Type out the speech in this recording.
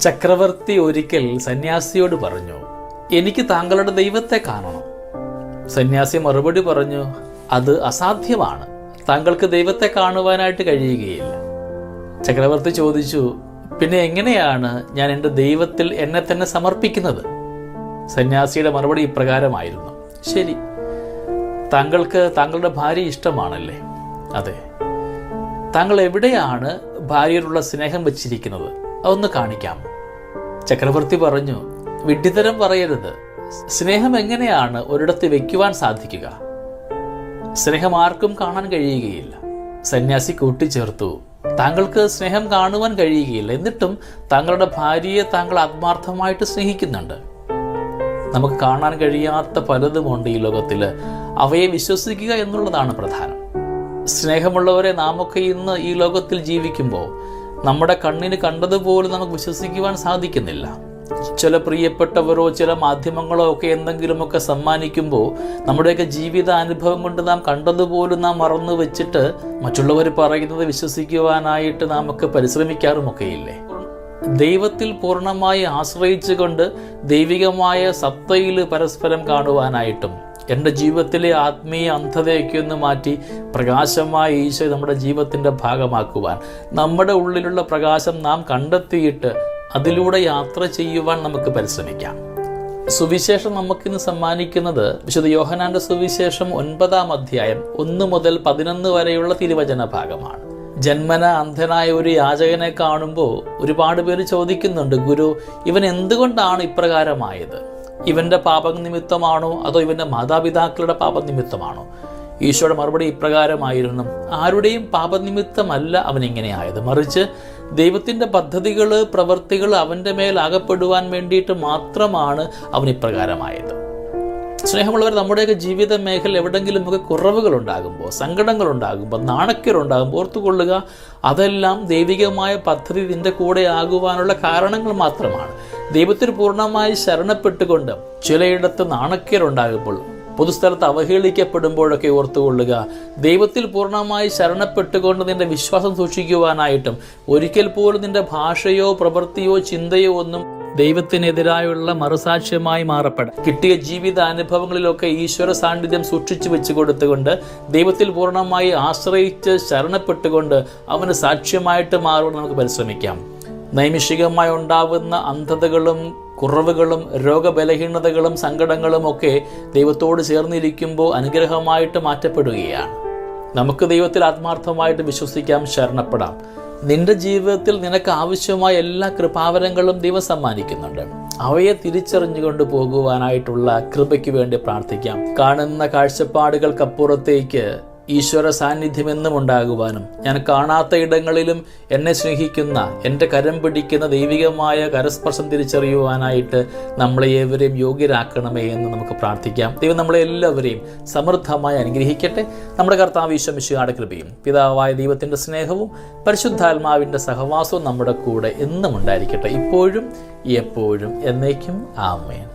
ചക്രവർത്തി ഒരിക്കൽ സന്യാസിയോട് പറഞ്ഞു, എനിക്ക് താങ്കളുടെ ദൈവത്തെ കാണണം. സന്യാസി മറുപടി പറഞ്ഞു, അത് അസാധ്യമാണ്, താങ്കൾക്ക് ദൈവത്തെ കാണുവാനായിട്ട് കഴിയുകയില്ല. ചക്രവർത്തി ചോദിച്ചു, പിന്നെ എങ്ങനെയാണ് ഞാൻ എൻ്റെ ദൈവത്തിൽ എന്നെ തന്നെ സമർപ്പിക്കുന്നത്? സന്യാസിയുടെ മറുപടി ഇപ്രകാരമായിരുന്നു, ശരി, താങ്കൾക്ക് താങ്കളുടെ ഭാര്യ ഇഷ്ടമാണല്ലേ? അതെ. താങ്കൾ എവിടെയാണ് ഭാര്യയോടുള്ള സ്നേഹം വച്ചിരിക്കുന്നത്? അതൊന്ന് കാണിക്കാം. ചക്രവർത്തി പറഞ്ഞു, വിഡ്ഢിത്തരം പറയരുത്. സ്നേഹം എങ്ങനെയാണ് ഒരിടത്ത് വെക്കുവാൻ സാധിക്കുക? സ്നേഹം ആർക്കും കാണാൻ കഴിയുകയില്ല. സന്യാസി കൂട്ടിച്ചേർത്തു, താങ്കൾക്ക് സ്നേഹം കാണുവാൻ കഴിയുകയില്ല, എന്നിട്ടും താങ്കളുടെ ഭാര്യയെ താങ്കൾ ആത്മാർത്ഥമായിട്ട് സ്നേഹിക്കുന്നുണ്ട്. നമുക്ക് കാണാൻ കഴിയാത്ത പലതുമുണ്ട് ഈ ലോകത്തിൽ. അവയെ വിശ്വസിക്കുക എന്നുള്ളതാണ് പ്രധാനം. സ്നേഹമുള്ളവരെ നാമൊക്കെ ഇന്ന് ഈ ലോകത്തിൽ ജീവിക്കുമ്പോൾ നമ്മുടെ കണ്ണിന് കണ്ടതുപോലും നമുക്ക് വിശ്വസിക്കുവാൻ സാധിക്കുന്നില്ല. ചില പ്രിയപ്പെട്ടവരോ ചില മാധ്യമങ്ങളോ ഒക്കെ എന്തെങ്കിലുമൊക്കെ സമ്മാനിക്കുമ്പോൾ നമ്മുടെയൊക്കെ ജീവിത അനുഭവം കൊണ്ട് നാം കണ്ടതുപോലും നാം മറന്നു വെച്ചിട്ട് മറ്റുള്ളവർ പറയുന്നത് വിശ്വസിക്കുവാനായിട്ട് നാം ഒക്കെ പരിശ്രമിക്കാറുമൊക്കെയില്ലേ? ദൈവത്തിൽ പൂർണ്ണമായി ആശ്രയിച്ചുകൊണ്ട് ദൈവികമായ സത്തയിൽ പരസ്പരം കാണുവാനായിട്ടും എൻ്റെ ജീവിതത്തിലെ ആത്മീയ അന്ധതയൊക്കെ ഒന്ന് മാറ്റി പ്രകാശമായ ഈശോ നമ്മുടെ ജീവിതത്തിൻ്റെ ഭാഗമാക്കുവാൻ, നമ്മുടെ ഉള്ളിലുള്ള പ്രകാശം നാം കണ്ടെത്തിയിട്ട് അതിലൂടെ യാത്ര ചെയ്യുവാൻ നമുക്ക് പരിശ്രമിക്കാം. സുവിശേഷം നമുക്കിന്ന് സമ്മാനിക്കുന്നത് വിശുദ്ധ യോഹന്നാന്റെ സുവിശേഷം 9-ാം അധ്യായം 1 മുതൽ 11 വരെയുള്ള തിരുവചന ഭാഗമാണ്. ജന്മന അന്ധനായ ഒരു യാചകനെ കാണുമ്പോൾ ഒരുപാട് പേര് ചോദിക്കുന്നുണ്ട്, ഗുരു, ഇവൻ എന്തുകൊണ്ടാണ് ഇപ്രകാരമായത്? ഇവന്റെ പാപനിമിത്തമാണോ അതോ ഇവന്റെ മാതാപിതാക്കളുടെ പാപനിമിത്തമാണോ? ഈശോയുടെ മറുപടി ഇപ്രകാരമായിരുന്നു, ആരുടെയും പാപനിമിത്തമല്ല അവൻ ഇങ്ങനെ ആയത്, മറിച്ച് ദൈവത്തിൻ്റെ പദ്ധതികൾ പ്രവൃത്തികൾ അവൻ്റെ മേൽ അകപ്പെടുവാൻ വേണ്ടിയിട്ട് മാത്രമാണ് അവൻ ഇപ്രകാരമായത്. സ്നേഹമുള്ളവർ, നമ്മുടെയൊക്കെ ജീവിത മേഖല എവിടെങ്കിലുമൊക്കെ കുറവുകളുണ്ടാകുമ്പോൾ, സങ്കടങ്ങളുണ്ടാകുമ്പോൾ, നാണക്കേടുണ്ടാകുമ്പോൾ ഓർത്തുകൊള്ളുക, അതെല്ലാം ദൈവികമായ പദ്ധതി നിന്റെ കൂടെ ആകുവാനുള്ള കാരണങ്ങൾ മാത്രമാണ്. ദൈവത്തിൽ പൂർണ്ണമായി ശരണപ്പെട്ടുകൊണ്ട് ചിലയിടത്ത് നാണക്കേടുണ്ടാകുമ്പോൾ, പൊതുസ്ഥലത്ത് അവഹേളിക്കപ്പെടുമ്പോഴൊക്കെ ഓർത്തുകൊള്ളുക, ദൈവത്തിൽ പൂർണ്ണമായി ശരണപ്പെട്ടുകൊണ്ട് നിന്റെ വിശ്വാസം സൂക്ഷിക്കുവാനായിട്ടും ഒരിക്കൽ പോലും നിന്റെ ഭാഷയോ പ്രവൃത്തിയോ ചിന്തയോ ഒന്നും ദൈവത്തിനെതിരായുള്ള മറുസാക്ഷ്യമായി മാറപ്പെടാം. കിട്ടിയ ജീവിത അനുഭവങ്ങളിലൊക്കെ ഈശ്വര സാന്നിധ്യം സൂക്ഷിച്ചു വെച്ച് കൊടുത്തുകൊണ്ട് ദൈവത്തിൽ പൂർണ്ണമായി ആശ്രയിച്ച് ശരണപ്പെട്ടുകൊണ്ട് അവന് സാക്ഷ്യമായിട്ട് മാറുവാൻ നമുക്ക് പരിശ്രമിക്കാം. നൈമിഷികമായി ഉണ്ടാവുന്ന അന്ധതകളും കുറവുകളും രോഗബലഹീനതകളും സങ്കടങ്ങളും ഒക്കെ ദൈവത്തോട് ചേർന്നിരിക്കുമ്പോൾ അനുഗ്രഹമായിട്ട് മാറ്റപ്പെടുകയാണ്. നമുക്ക് ദൈവത്തിൽ ആത്മാർത്ഥമായിട്ട് വിശ്വസിക്കാം, ശരണപ്പെടാം. നിന്റെ ജീവിതത്തിൽ നിനക്ക് ആവശ്യമായ എല്ലാ കൃപാവരങ്ങളും ദൈവം സമ്മാനിക്കുന്നുണ്ട്. അവയെ തിരിച്ചറിഞ്ഞുകൊണ്ട് പോകുവാനായിട്ടുള്ള കൃപയ്ക്ക് വേണ്ടി പ്രാർത്ഥിക്കാം. കാണുന്ന കാഴ്ചപ്പാടുകൾക്കപ്പുറത്തേക്ക് ഈശ്വര സാന്നിധ്യം എന്നും ഉണ്ടാകുവാനും ഞാൻ കാണാത്ത ഇടങ്ങളിലും എന്നെ സ്നേഹിക്കുന്ന, എൻ്റെ കരം പിടിക്കുന്ന ദൈവികമായ കരസ്പർശം തിരിച്ചറിയുവാനായിട്ട് നമ്മളെ ഏവരെയും യോഗ്യരാക്കണമേ എന്ന് നമുക്ക് പ്രാർത്ഥിക്കാം. ദൈവം നമ്മളെ എല്ലാവരെയും സമൃദ്ധമായി അനുഗ്രഹിക്കട്ടെ. നമ്മുടെ കർത്താവ് ഈശോ മിശിഹായുടെ കൃപയും പിതാവായ ദൈവത്തിൻ്റെ സ്നേഹവും പരിശുദ്ധാത്മാവിൻ്റെ സഹവാസവും നമ്മുടെ കൂടെ എന്നും ഉണ്ടായിരിക്കട്ടെ, ഇപ്പോഴും എപ്പോഴും എന്നേക്കും. ആമേൻ.